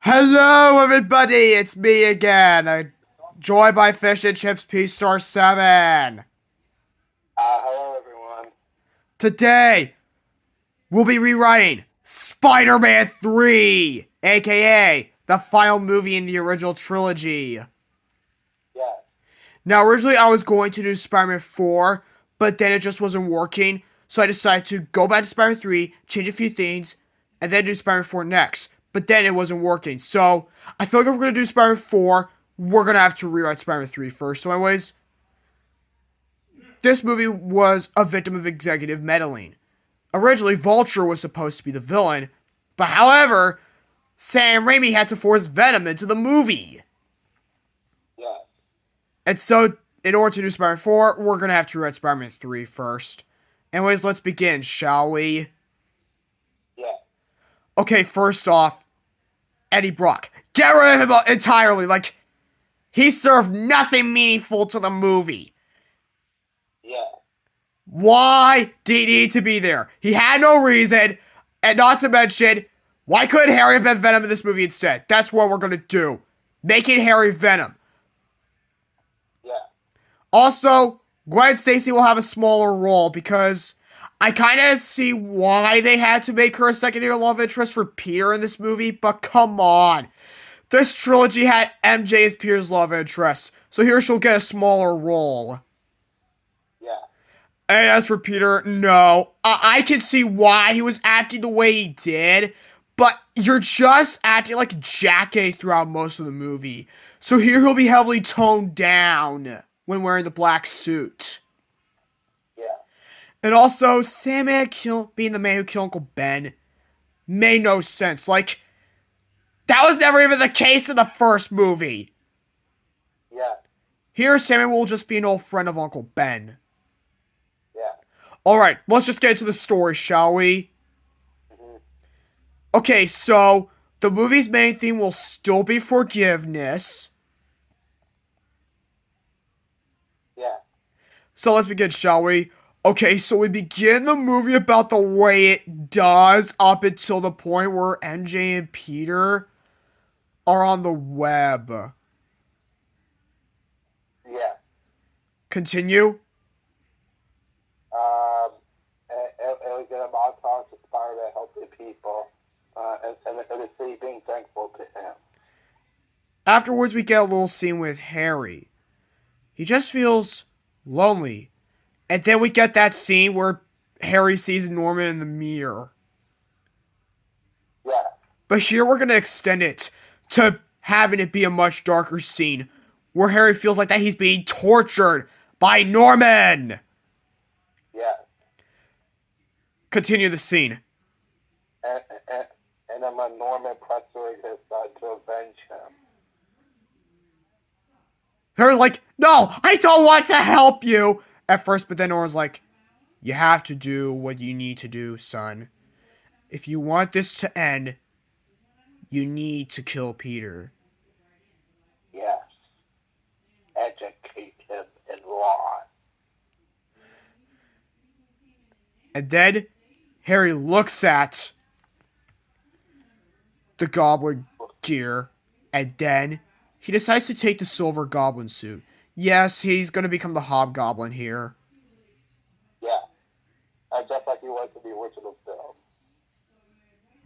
Hello, everybody! It's me again. Joined by Fish and Chips Pstar 7. Hello everyone. Today, we'll be rewriting Spider-Man 3, aka the final movie in the original trilogy. Yes. Now, originally, I was going to do Spider-Man 4, but then it just wasn't working, so I decided to go back to Spider-Man 3, change a few things, and then do Spider-Man 4 next. But then it wasn't working, so I feel like if we're going to do Spider-Man 4, we're going to have to rewrite Spider-Man 3 first. So anyways, this movie was a victim of executive meddling. Originally, Vulture was supposed to be the villain, but however, Sam Raimi had to force Venom into the movie. Yes. And so, in order to do Spider-Man 4, we're going to have to rewrite Spider-Man 3 first. Anyways, let's begin, shall we? Yes. Okay, first off, Eddie Brock. Get rid of him entirely. Like, he served nothing meaningful to the movie. Yes. Why did he need to be there? He had no reason. And not to mention, why couldn't Harry have been Venom in this movie instead? That's what we're going to do. Making Harry Venom. Yes. Also, Gwen Stacy will have a smaller role because I kind of see why they had to make her a secondary love interest for Peter in this movie, but come on. This trilogy had MJ as Peter's love interest, so here she'll get a smaller role. Yes. And as for Peter, no. I can see why he was acting the way he did, but you're just acting like Jack A throughout most of the movie. So here he'll be heavily toned down when wearing the black suit. Yes. And also, being the man who killed Uncle Ben made no sense. Like, that was never even the case in the first movie. Yes. Here, Samuel will just be an old friend of Uncle Ben. Yes. Alright, let's just get into the story, shall we? Mm-hmm. Okay, so the movie's main theme will still be forgiveness. Yes. So let's begin, shall we? Okay, so we begin the movie about the way it does up until the point where MJ and Peter are on the web. Yes. Continue? And we get a montage of Spider-Man helping people, and the city being thankful to him. Afterwards, we get a little scene with Harry. He just feels lonely. And then we get that scene where Harry sees Norman in the mirror. Yes. But here we're going to extend it to having it be a much darker scene where Harry feels like that he's being tortured by Norman. Yes. Continue the scene. And, and, and then when Norman pressuring his son to avenge him. Harry's like, no, I don't want to help you at first, but then Norman's like, you have to do what you need to do, son. If you want this to end, you need to kill Peter. Yes. Educate him in law. And then Harry looks at the goblin gear, and then he decides to take the silver goblin suit. Yes, he's going to become the hobgoblin here. Yeah. And just like he was in the original film.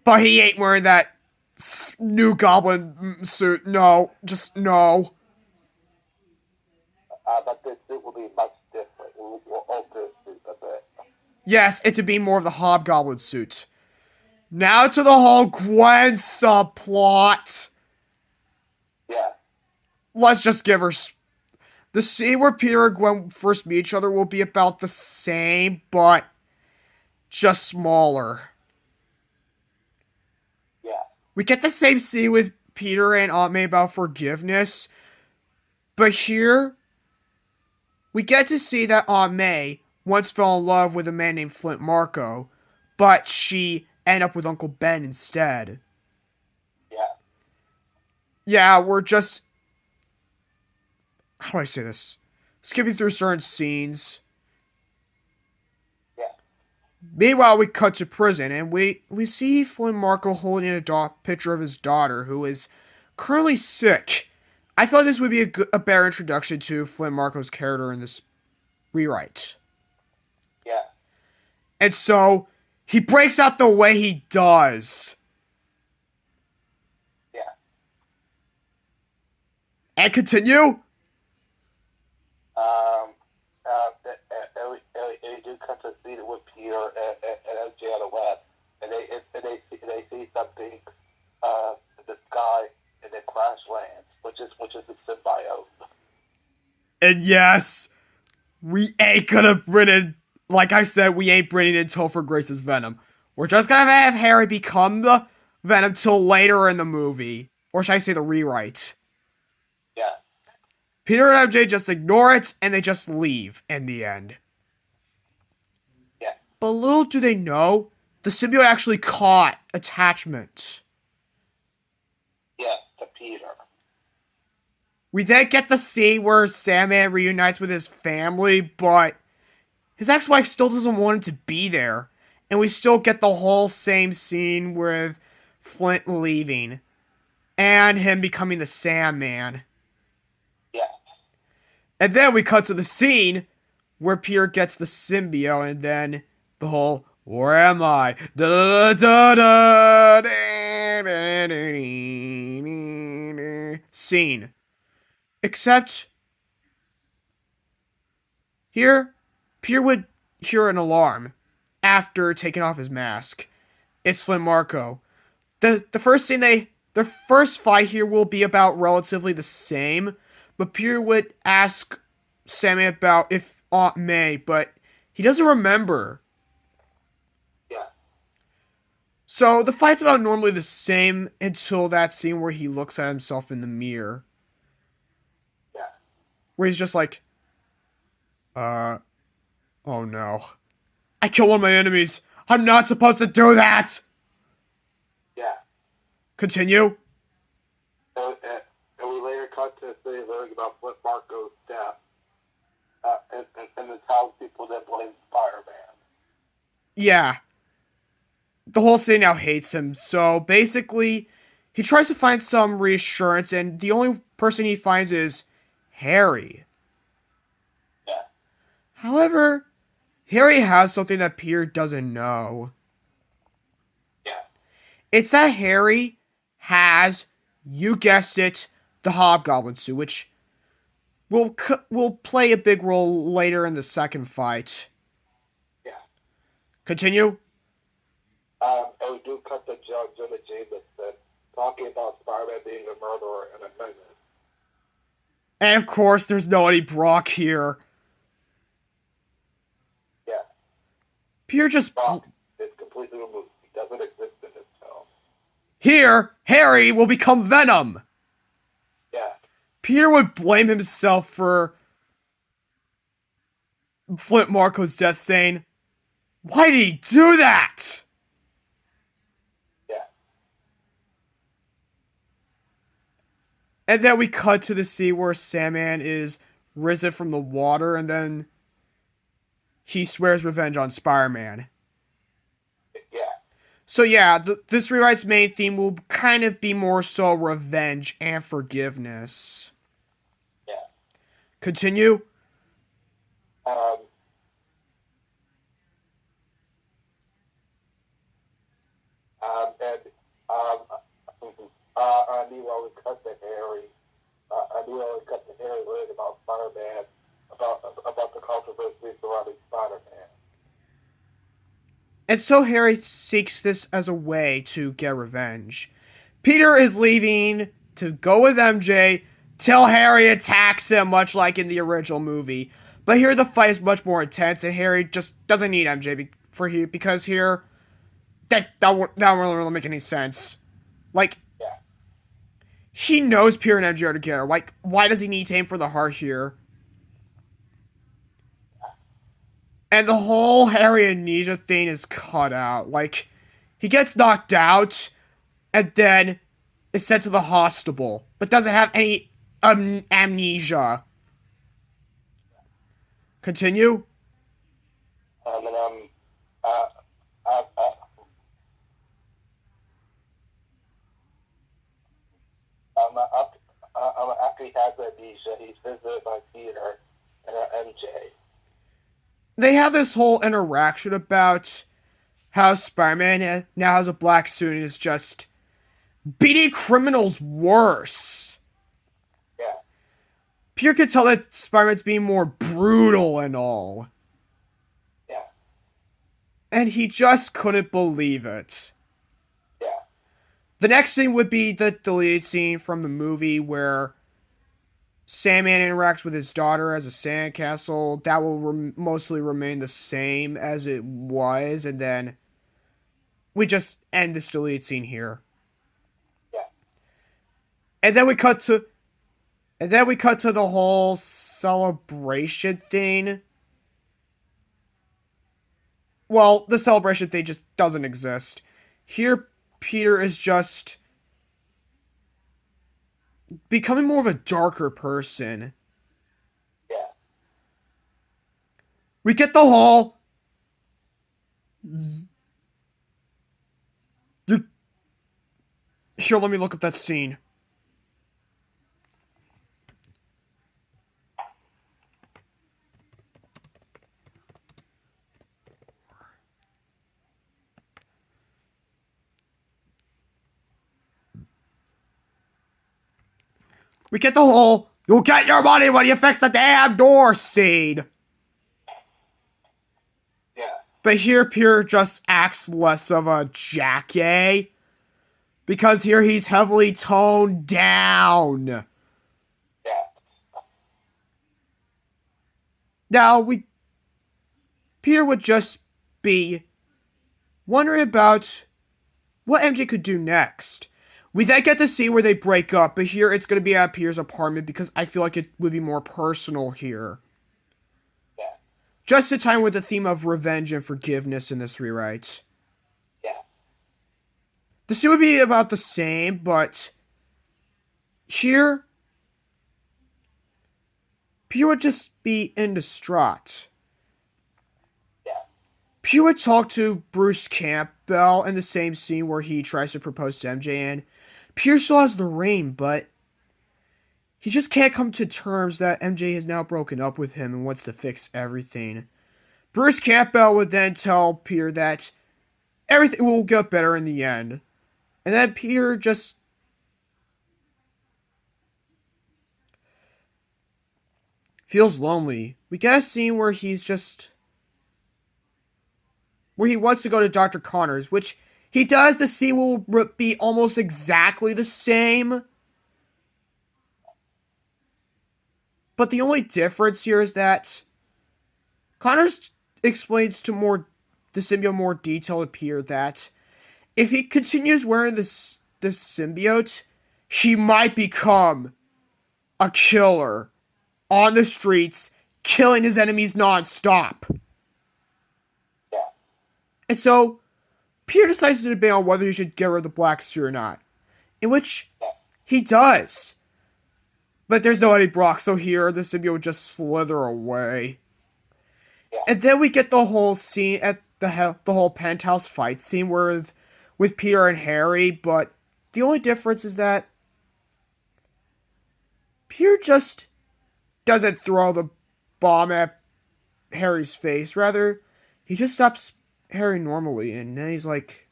But he ain't wearing that new goblin suit. No, just no. But this suit will be much different. We'll alter the suit a bit. Yes, it to be more of the hobgoblin suit. Now to the whole Gwen subplot. Yeah. Let's just give her. The scene where Peter and Gwen first meet each other will be about the same, but just smaller. Yeah. We get the same scene with Peter and Aunt May about forgiveness, but here we get to see that Aunt May once fell in love with a man named Flint Marco, but she ended up with Uncle Ben instead. Yeah. Yeah, we're just. How do I say this? Skipping through certain scenes. Yeah. Meanwhile, we cut to prison, and we see Flynn Marco holding a picture of his daughter, who is currently sick. I thought this would be a better introduction to Flynn Marco's character in this rewrite. Yeah, And so, he breaks out the way he does. yeah. And continue? They do cut to see with Peter and MJ on the west, and they see something in the sky, and it crash lands, which is a symbiote. And yes, we ain't gonna bring in, like I said, we ain't bringing in Topher Grace's Venom. We're just gonna have Harry become the Venom till later in the movie. Or should I say the rewrite? Yeah, Peter and MJ just ignore it, and they just leave in the end. yeah, But little do they know, the symbiote actually caught attachment. yeah. To Peter. We then get the scene where Sandman reunites with his family, but his ex-wife still doesn't want him to be there. And we still get the whole same scene with Flint leaving and him becoming the Sandman. Yeah, And then we cut to the scene where Peter gets the symbiote, and then the whole "Where am I?" Scene. Except here, Peter would hear an alarm after taking off his mask. It's Flynn Marco. The first fight here will be about relatively the same, but Peter would ask Sammy about if Aunt May, but he doesn't remember. yeah, So the fight's about normally the same until that scene where he looks at himself in the mirror, yeah, where he's just like, uh, oh no. I killed one of my enemies. I'm not supposed to do that. yeah. Continue. And we later cut to see learning about Flint Marco's death, and the townspeople that blame Spider-Man. Yeah. The whole city now hates him. So basically, he tries to find some reassurance, and the only person he finds is Harry. Yeah, However, Harry has something that Peter doesn't know. yeah, It's that Harry has, you guessed it, the Hobgoblin suit, which will play a big role later in the second fight. yeah. Continue. And we do cut to Jonah Jameson talking about Spider-Man being a murderer and a menace. And of course, there's no Eddie Brock here. Yeah, Peter just Brock is completely removed. He doesn't exist in this film. Here, Harry will become Venom. Yeah, Peter would blame himself for Flint Marco's death, saying, "Why did he do that?" yeah, And then we cut to the scene where Sandman is risen from the water, and then he swears revenge on Spider-Man. yeah, So yeah, this rewrite's main theme will kind of be more so revenge and forgiveness. yeah. Continue. Um, and meanwhile we cut to Harry. Meanwhile we cut to Harry learning about Spider-Man, about the controversy surrounding Spider-Man. And so Harry seeks this as a way to get revenge. Peter is leaving to go with MJ till Harry attacks him, much like in the original movie. But here the fight is much more intense, and Harry just doesn't need MJ because here that won't really make any sense. Like, Yeah, he knows Peter and MJ are together. Like, why does he need to aim for the heart here? And the whole Harry amnesia thing is cut out. Like, he gets knocked out, and then is sent to the hospital, but doesn't have any amnesia. Continue. and he has amnesia. He's visited by Peter and MJ. They have this whole interaction about how Spider-Man now has a black suit and is just beating criminals worse. Yeah, Peter could tell that Spider-Man's being more brutal and all. yeah, And he just couldn't believe it. yeah, The next scene would be the deleted scene from the movie where Sandman interacts with his daughter as a sandcastle. That will mostly remain the same as it was, and then we just end this deleted scene here. yeah. And then we cut to the whole celebration thing. Well, the celebration thing just doesn't exist. Here Peter is just becoming more of a darker person. Yeah. We get the whole here, let me look up that scene. We get the whole "you'll get your money when you fix the damn door" scene. Yeah. But here Peter just acts less of a jackie. Because here he's heavily toned down. Yeah. Now Peter would just be wondering about what MJ could do next. We then get to see where they break up, but here it's going to be at Peter's apartment because I feel like it would be more personal here. Yeah. Just in time with the theme of revenge and forgiveness in this rewrite. Yeah. The scene would be about the same, but here Peter would just be in distraught. Yeah. Peter would talk to Bruce Campbell in the same scene where he tries to propose to MJ, and Peter still has the ring, but he just can't come to terms that MJ has now broken up with him and wants to fix everything. Bruce Campbell would then tell Peter that everything will get better in the end. And then Peter just feels lonely. We get a scene where where he wants to go to Dr. Connors, which he does. The scene will be almost exactly the same. But the only difference here is that Connors explains to the symbiote more detail to Peter that if he continues wearing this symbiote, he might become a killer on the streets, killing his enemies nonstop. Yeah. And so Peter decides to debate on whether he should get rid of the black suit or not. In which he does. But there's no Eddie Brock, so here the symbiote would just slither away. Yeah. And then we get the whole scene at the whole penthouse fight scene with Peter and Harry, but the only difference is that Peter just doesn't throw the bomb at Harry's face. Rather, he just stops Harry normally, and then he's like,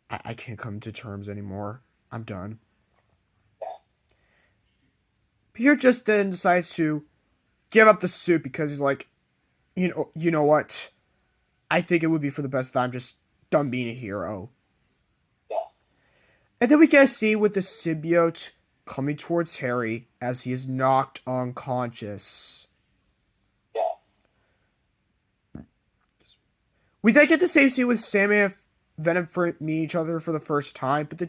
I can't come to terms anymore. I'm done. Peter just then decides to give up the suit because he's like, you know what? I think it would be for the best that I'm just done being a hero. Yeah. And then we get a scene with the symbiote coming towards Harry as he is knocked unconscious. Yeah. We then get the same scene with Sandman and Venom meeting each other for the first time, but the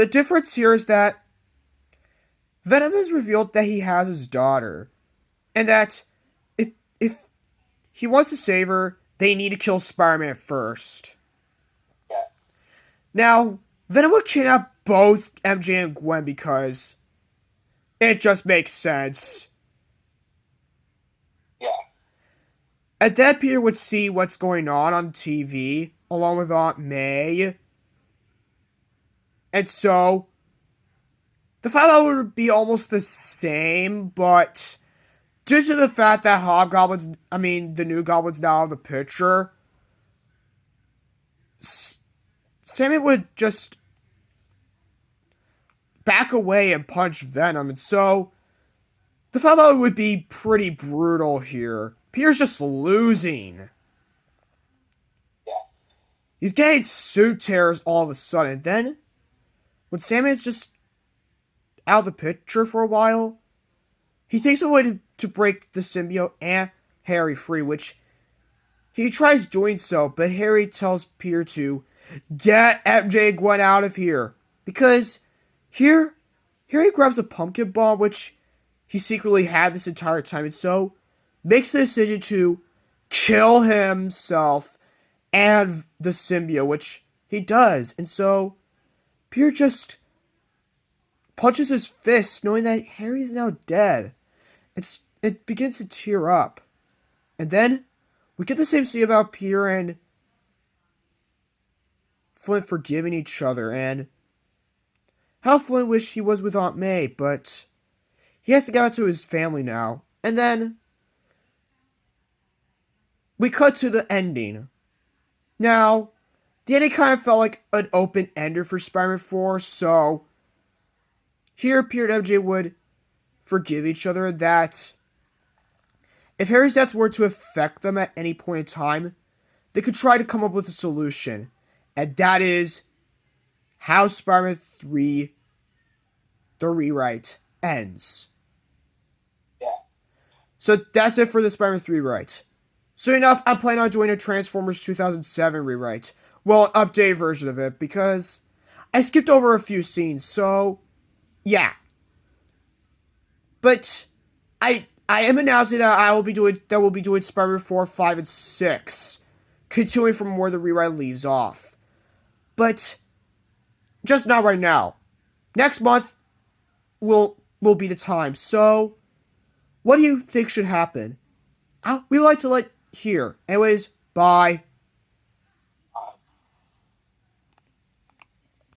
difference here is that Venom has revealed that he has his daughter, and that if he wants to save her, they need to kill Spider-Man first. Yeah. Now, Venom would kidnap both MJ and Gwen because it just makes sense. Yeah. And then Peter would see what's going on TV, along with Aunt May. And so the fallout would be almost the same, but due to the fact that the new goblins now have the picture, Sammy would just back away and punch Venom. And so the fallout would be pretty brutal here. Peter's just losing. Yeah. He's getting suit tears all of a sudden. Then, when Sandman's just out of the picture for a while, he thinks of a way to break the symbiote and Harry free, which he tries doing so, but Harry tells Peter to get MJ and Gwen out of here. Because here, Harry grabs a pumpkin bomb, which he secretly had this entire time, and so makes the decision to kill himself and the symbiote, which he does. And so Peter just punches his fist, knowing that Harry is now dead. It begins to tear up. And then we get the same scene about Peter and Flint forgiving each other, and how Flint wished he was with Aunt May, but he has to get out to his family now. And then we cut to the ending. Now, the ending kind of felt like an open ender for Spider-Man 4, so here Peter and MJ would forgive each other, that if Harry's death were to affect them at any point in time, they could try to come up with a solution. And that is how Spider-Man 3, the rewrite, ends. Yeah. So that's it for the Spider-Man 3 rewrite. Soon enough, I'm planning on doing a Transformers 2007 rewrite. Well, an updated version of it, because I skipped over a few scenes, so yeah. But I am announcing that we'll be doing Spider-Man 4, 5, and 6, continuing from where the rewrite leaves off. But just not right now. Next month will be the time. So what do you think should happen? We would like to hear. Anyways, bye.